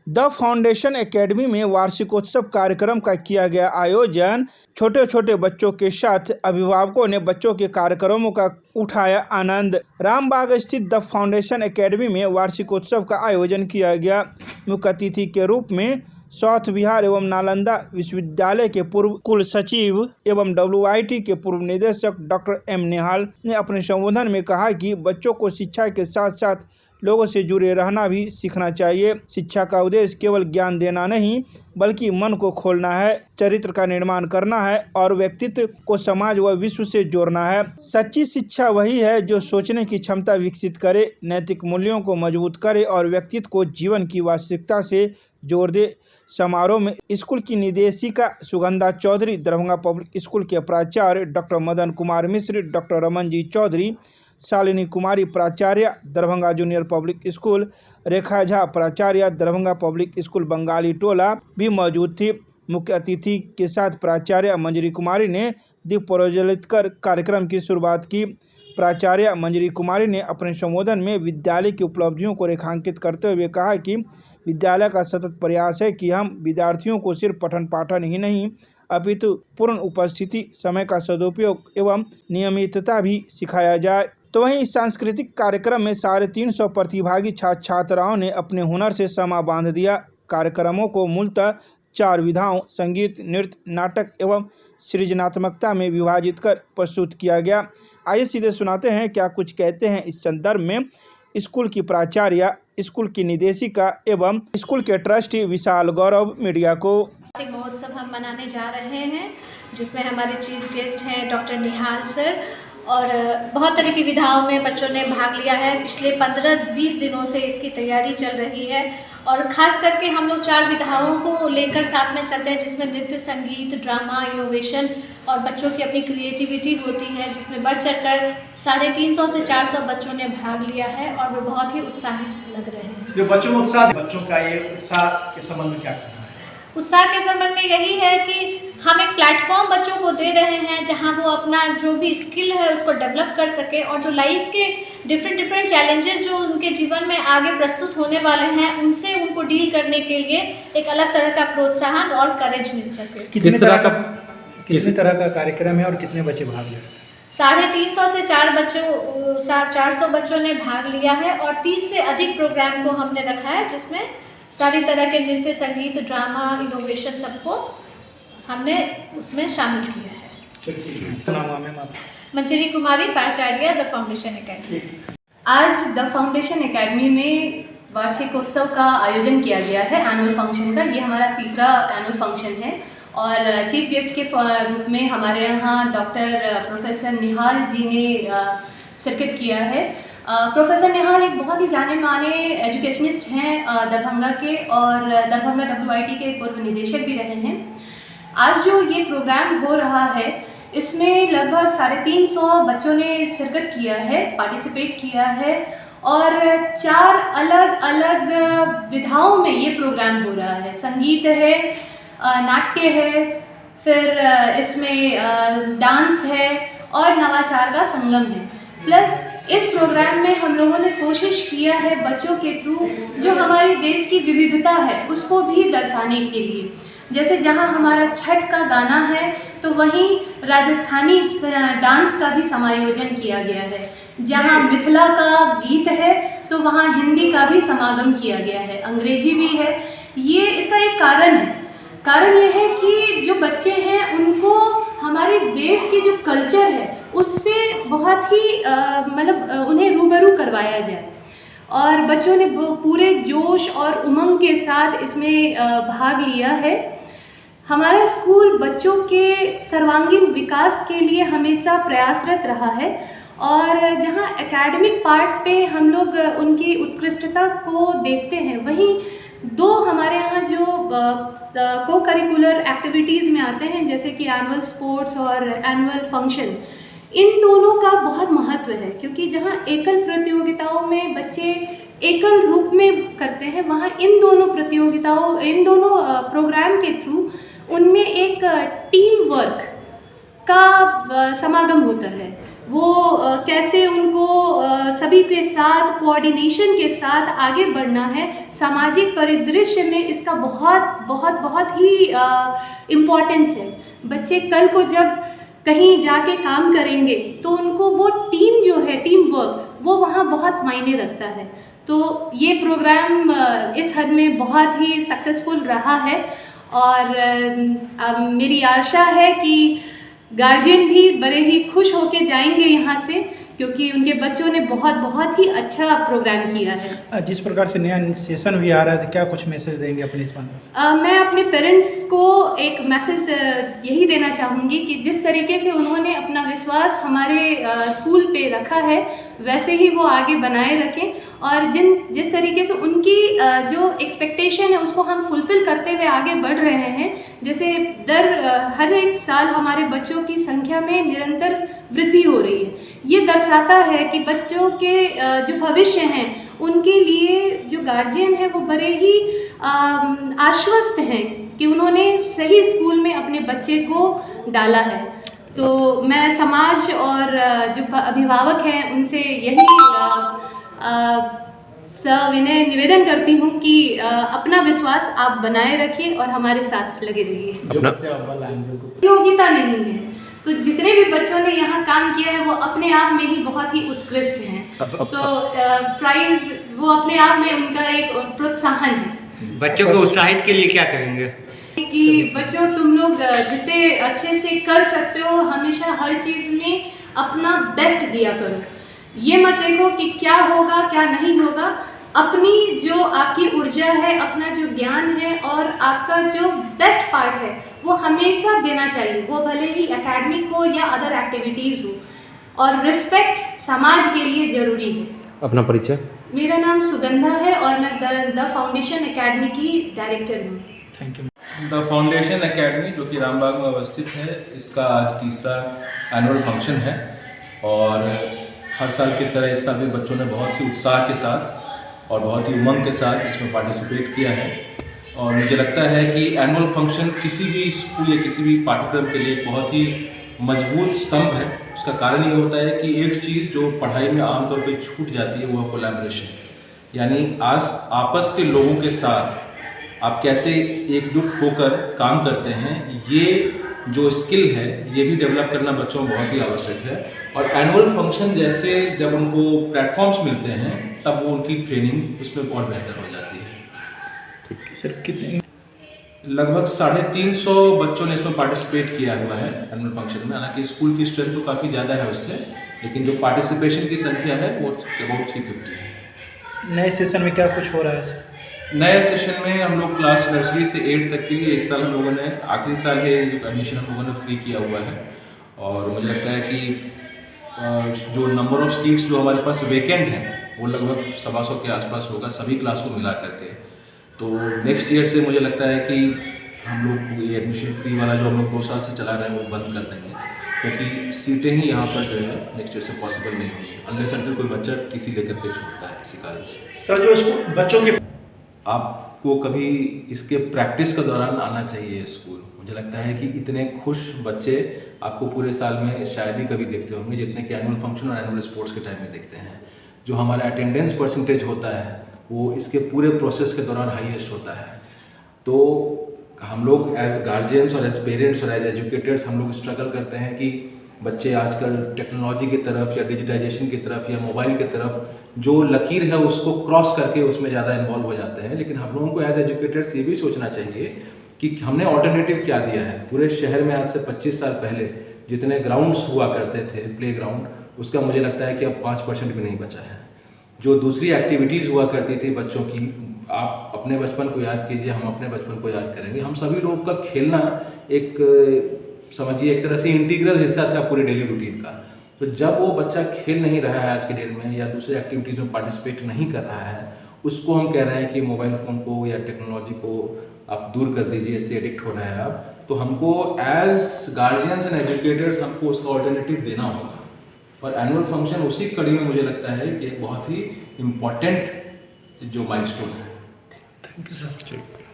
The foundation academy में वार्षिकोत्सव कार्यक्रम का किया गया आयोजन। छोटे छोटे बच्चों के साथ अभिभावकों ने बच्चों के कार्यक्रमों का उठाया आनंद। रामबाग स्थित द फाउंडेशन एकेडमी में वार्षिकोत्सव का आयोजन किया गया। मुख्य अतिथि के रूप में साउथ बिहार एवं नालंदा विश्वविद्यालय के पूर्व कुल सचिव एवं WIT के पूर्व निदेशक डॉक्टर M निहाल ने अपने संबोधन में कहा कि बच्चों को शिक्षा के साथ साथ लोगों से जुड़े रहना भी सीखना चाहिए। शिक्षा का उद्देश्य केवल ज्ञान देना नहीं, बल्कि मन को खोलना है, चरित्र का निर्माण करना है और व्यक्तित्व को समाज व विश्व से जोड़ना है। सच्ची शिक्षा वही है जो सोचने की क्षमता विकसित करे, नैतिक मूल्यों को मजबूत करे और व्यक्तित्व को जीवन की वास्तविकता से जोड़ दे। समारोह में स्कूल की निदेशिका सुगंधा चौधरी, दरभंगा पब्लिक स्कूल के प्राचार्य डॉक्टर मदन कुमार मिश्र, डॉक्टर रमन जी चौधरी, शालिनी कुमारी प्राचार्य, दरभंगा जूनियर पब्लिक स्कूल, रेखा झा प्राचार्य, दरभंगा पब्लिक स्कूल बंगाली टोला भी मौजूद थी। मुख्य अतिथि के साथ प्राचार्य मंजरी कुमारी ने दीप प्रज्वलित कर कार्यक्रम की शुरुआत की। प्राचार्य मंजरी कुमारी ने अपने संबोधन में विद्यालय की उपलब्धियों को रेखांकित करते हुए कहा कि विद्यालय का सतत प्रयास है कि हम विद्यार्थियों को सिर्फ पठन पाठन ही नहीं, अपितु पूर्ण उपस्थिति, समय का सदुपयोग एवं नियमितता भी सिखाया जाए। तो वहीं इस सांस्कृतिक कार्यक्रम में 350 प्रतिभागी छात्र छात्राओं ने अपने हुनर से समा बांध दिया। कार्यक्रमों को मूलतः 4 विधाओं संगीत, नृत्य, नाटक एवं सृजनात्मकता में विभाजित कर प्रस्तुत किया गया। आइए सीधे सुनाते हैं क्या कुछ कहते हैं इस संदर्भ में स्कूल की प्राचार्य, स्कूल की निदेशिका एवं स्कूल के ट्रस्टी विशाल गौरव मीडिया को। वार्षिक महोत्सव हम मनाने जा रहे हैं, जिसमें हमारे चीफ गेस्ट हैं डॉक्टर निहाल सर और बहुत तरह की विधाओं में बच्चों ने भाग लिया है। पिछले 15-20 दिनों से इसकी तैयारी चल रही है और ख़ास करके हम लोग 4 विधाओं को लेकर साथ में चलते हैं, जिसमें नृत्य, संगीत, ड्रामा, इनोवेशन और बच्चों की अपनी क्रिएटिविटी होती है, जिसमें बढ़ चढ़कर 350 से 400 बच्चों ने भाग लिया है और वो बहुत ही उत्साहित लग रहे हैं। जो बच्चों में उत्साह, बच्चों का ये उत्साह के संबंध में क्या कहना है? उत्साह के संबंध में यही है कि हम एक प्लेटफॉर्म बच्चों को दे रहे हैं जहां वो अपना जो भी स्किल है उसको डेवलप कर सके और जो लाइफ के डिफरेंट चैलेंजेस जो उनके जीवन में आगे प्रस्तुत होने वाले हैं उनसे उनको डील करने के लिए एक अलग तरह का प्रोत्साहन और करेज मिल सके। किस तरह का कार्यक्रम है और कितने बच्चे भाग ले रहे हैं? 350 से 400 बच्चों ने भाग लिया है और 30 से अधिक प्रोग्राम को हमने रखा है, जिसमें सारी तरह के नृत्य, संगीत, ड्रामा, इनोवेशन सबको हमने उसमें शामिल किया है। मंजरी कुमारी प्राचार्य, द फाउंडेशन एकेडमी। आज द फाउंडेशन एकेडमी में वार्षिकोत्सव का आयोजन किया गया है, एनुअल फंक्शन का। ये हमारा तीसरा एनुअल फंक्शन है और चीफ गेस्ट के रूप में हमारे यहाँ डॉक्टर प्रोफेसर निहाल जी ने शिरकत किया है। प्रोफेसर निहाल एक बहुत ही जाने माने एजुकेशनिस्ट हैं दरभंगा के और दरभंगा WIT के पूर्व निदेशक भी रहे हैं। आज जो ये प्रोग्राम हो रहा है इसमें लगभग 350 बच्चों ने शिरकत किया है, पार्टिसिपेट किया है और 4 अलग अलग विधाओं में ये प्रोग्राम हो रहा है। संगीत है, नाट्य है, फिर इसमें डांस है और नवाचार का संगम है। प्लस इस प्रोग्राम में हम लोगों ने कोशिश किया है बच्चों के थ्रू जो हमारे देश की विविधता है उसको भी दर्शाने के लिए। जैसे जहाँ हमारा छठ का गाना है तो वहीं राजस्थानी डांस का भी समायोजन किया गया है। जहाँ मिथिला का गीत है तो वहाँ हिंदी का भी समागम किया गया है, अंग्रेजी भी है। ये इसका एक कारण है। कारण ये है कि जो बच्चे हैं उनको हमारे देश की जो कल्चर है उससे बहुत ही उन्हें रूबरू करवाया जाए और बच्चों ने पूरे जोश और उमंग के साथ इसमें भाग लिया है। हमारा स्कूल बच्चों के सर्वांगीण विकास के लिए हमेशा प्रयासरत रहा है और जहां एकेडमिक पार्ट पे हम लोग उनकी उत्कृष्टता को देखते हैं, वहीं 2 हमारे यहाँ जो को करिकुलर एक्टिविटीज़ में आते हैं जैसे कि एनुअल स्पोर्ट्स और एनुअल फंक्शन, इन दोनों का बहुत महत्व है क्योंकि जहाँ एकल प्रतियोगिताओं में बच्चे एकल रूप में करते हैं, वहाँ इन दोनों प्रोग्राम के थ्रू उनमें एक टीम वर्क का समागम होता है। वो कैसे उनको सभी के साथ कोऑर्डिनेशन के साथ आगे बढ़ना है, सामाजिक परिदृश्य में इसका बहुत बहुत बहुत ही इम्पोर्टेंस है। बच्चे कल को जब कहीं जाके काम करेंगे तो उनको वो टीम जो है, टीम वर्क, वो वहाँ बहुत मायने रखता है। तो ये प्रोग्राम इस हद में बहुत ही सक्सेसफुल रहा है और मेरी आशा है कि गार्जियन भी बड़े ही खुश होके जाएंगे यहाँ से, क्योंकि उनके बच्चों ने बहुत ही अच्छा प्रोग्राम किया है। जिस प्रकार से नया सेशन भी आ रहा है, तो क्या कुछ मैसेज देंगे अपने इस माध्यम से? मैं अपने पेरेंट्स को एक मैसेज यही देना चाहूँगी कि जिस तरीके से उन्होंने अपना विश्वास हमारे स्कूल पे रखा है, वैसे ही वो आगे बनाए रखें और जिस तरीके से उनकी जो एक्सपेक्टेशन है उसको हम फुलफ़िल करते हुए आगे बढ़ रहे हैं। जैसे हर एक साल हमारे बच्चों की संख्या में निरंतर वृद्धि हो रही है। ये दर्शाता है कि बच्चों के जो भविष्य हैं उनके लिए जो गार्जियन है वो बड़े ही आश्वस्त हैं कि उन्होंने सही स्कूल में अपने बच्चे को डाला है। तो मैं समाज और जो अभिभावक हैं उनसे यही सविनय निवेदन करती हूँ कि अपना विश्वास आप बनाए रखिए और हमारे साथ लगे रहिए। प्रतियोगिता नहीं है, तो जितने भी बच्चों ने यहाँ काम किया है वो अपने आप में ही बहुत ही उत्कृष्ट हैं। तो प्राइज वो अपने आप में उनका एक प्रोत्साहन है। बच्चों को उत्साहित के लिए क्या करेंगे? कि बच्चों, तुम लोग जितने अच्छे से कर सकते हो हमेशा हर चीज़ में अपना बेस्ट दिया करो। ये मत देखो कि क्या होगा क्या नहीं होगा। अपनी जो आपकी ऊर्जा है, अपना जो ज्ञान है और आपका जो बेस्ट पार्ट है वो हमेशा देना चाहिए, वो भले ही एकेडमिक हो या अदर एक्टिविटीज़ हो। और रिस्पेक्ट समाज के लिए ज़रूरी है। अपना परिचय? मेरा नाम सुगंधा है और मैं द फाउंडेशन एकेडमी की डायरेक्टर हूँ। Thank you. The foundation academy जो कि रामबाग में अवस्थित है, इसका आज तीसरा एनुअल फंक्शन है और हर साल की तरह इस साल भी बच्चों ने बहुत ही उत्साह के साथ और बहुत ही उमंग के साथ इसमें पार्टिसिपेट किया है। और मुझे लगता है कि एनुअल फंक्शन किसी भी स्कूल या किसी भी पाठ्यक्रम के लिए एक बहुत ही मजबूत स्तंभ है। उसका कारण ये होता है कि एक चीज़ जो पढ़ाई में आमतौर पे छूट जाती है वो है कोलैबोरेशन, यानी आपस के लोगों के साथ आप कैसे एकजुट होकर काम करते हैं। ये जो स्किल है ये भी डेवलप करना बच्चों में बहुत ही आवश्यक है। और एनुअल फंक्शन जैसे जब उनको प्लेटफॉर्म्स मिलते हैं तब वो उनकी ट्रेनिंग उसमें बहुत बेहतर हो जाती है। सर, कितने लगभग 350 बच्चों ने इसमें पार्टिसिपेट किया हुआ है एनुअल फंक्शन में। हालांकि स्कूल की स्ट्रेंथ तो काफ़ी ज़्यादा है उससे, लेकिन जो पार्टिसिपेशन की संख्या है वो अबाउट 350 है। नए सेशन में क्या कुछ हो रहा है सर? नए सेशन में हम लोग क्लास नर्सरी से 8 तक के लिए इस साल हम लोगों ने, आखिरी साल है जो एडमिशन हम लोगों ने फ्री किया हुआ है। और मुझे लगता है कि जो नंबर ऑफ़ सीट्स जो हमारे पास वेकेंट हैं वो लगभग 125 के आसपास होगा सभी क्लास को मिला करके। तो नेक्स्ट ईयर से मुझे लगता है कि हम लोग ये एडमिशन फ्री वाला जो हम लोग 2 साल से चला रहे हैं वो बंद कर देंगे, क्योंकि सीटें ही यहाँ पर जो है नेक्स्ट ईयर से पॉसिबल नहीं होंगी अनलेस अनटिल कोई बच्चा टीसी लेकर के छोड़ता है किसी कारण से। सर, जो बच्चों के आपको कभी इसके प्रैक्टिस के दौरान आना चाहिए स्कूल। मुझे लगता है कि इतने खुश बच्चे आपको पूरे साल में शायद ही कभी देखते होंगे जितने कि एनुअल फंक्शन और एनुअल स्पोर्ट्स के टाइम में देखते हैं। जो हमारा अटेंडेंस परसेंटेज होता है वो इसके पूरे प्रोसेस के दौरान हाईएस्ट होता है। तो हम लोग एज गार्जियंस और एज पेरेंट्स और एज एजुकेटर्स हम लोग स्ट्रगल करते हैं कि बच्चे आजकल टेक्नोलॉजी की तरफ या डिजिटाइजेशन की तरफ या मोबाइल की तरफ जो लकीर है उसको क्रॉस करके उसमें ज़्यादा इन्वॉल्व हो जाते हैं। लेकिन हम लोगों को एज एजुकेटर्स ये भी सोचना चाहिए कि हमने ऑल्टरनेटिव क्या दिया है। पूरे शहर में आज से 25 साल पहले जितने ग्राउंड्स हुआ करते थे, प्ले ग्राउंड, उसका मुझे लगता है कि अब 5% भी नहीं बचा है। जो दूसरी एक्टिविटीज़ हुआ करती थी बच्चों की, आप अपने बचपन को याद कीजिए, हम अपने बचपन को याद करेंगे। हम सभी लोग का खेलना एक समझिए एक तरह से इंटीग्रल हिस्सा था पूरे डेली रूटीन का। तो जब वो बच्चा खेल नहीं रहा है आज के डेट में या दूसरे एक्टिविटीज़ में पार्टिसिपेट नहीं कर रहा है, उसको हम कह रहे हैं कि मोबाइल फ़ोन को या टेक्नोलॉजी को आप दूर कर दीजिए, इससे एडिक्ट हो रहे हैं आप। तो हमको एज गार्जियंस एंड एजुकेटर्स हमको उसका ऑल्टरनेटिव देना होगा। और एनुअल फंक्शन उसी कड़ी में मुझे लगता है कि एक बहुत ही इम्पॉर्टेंट जो माइलस्टोन है। Thank you sir.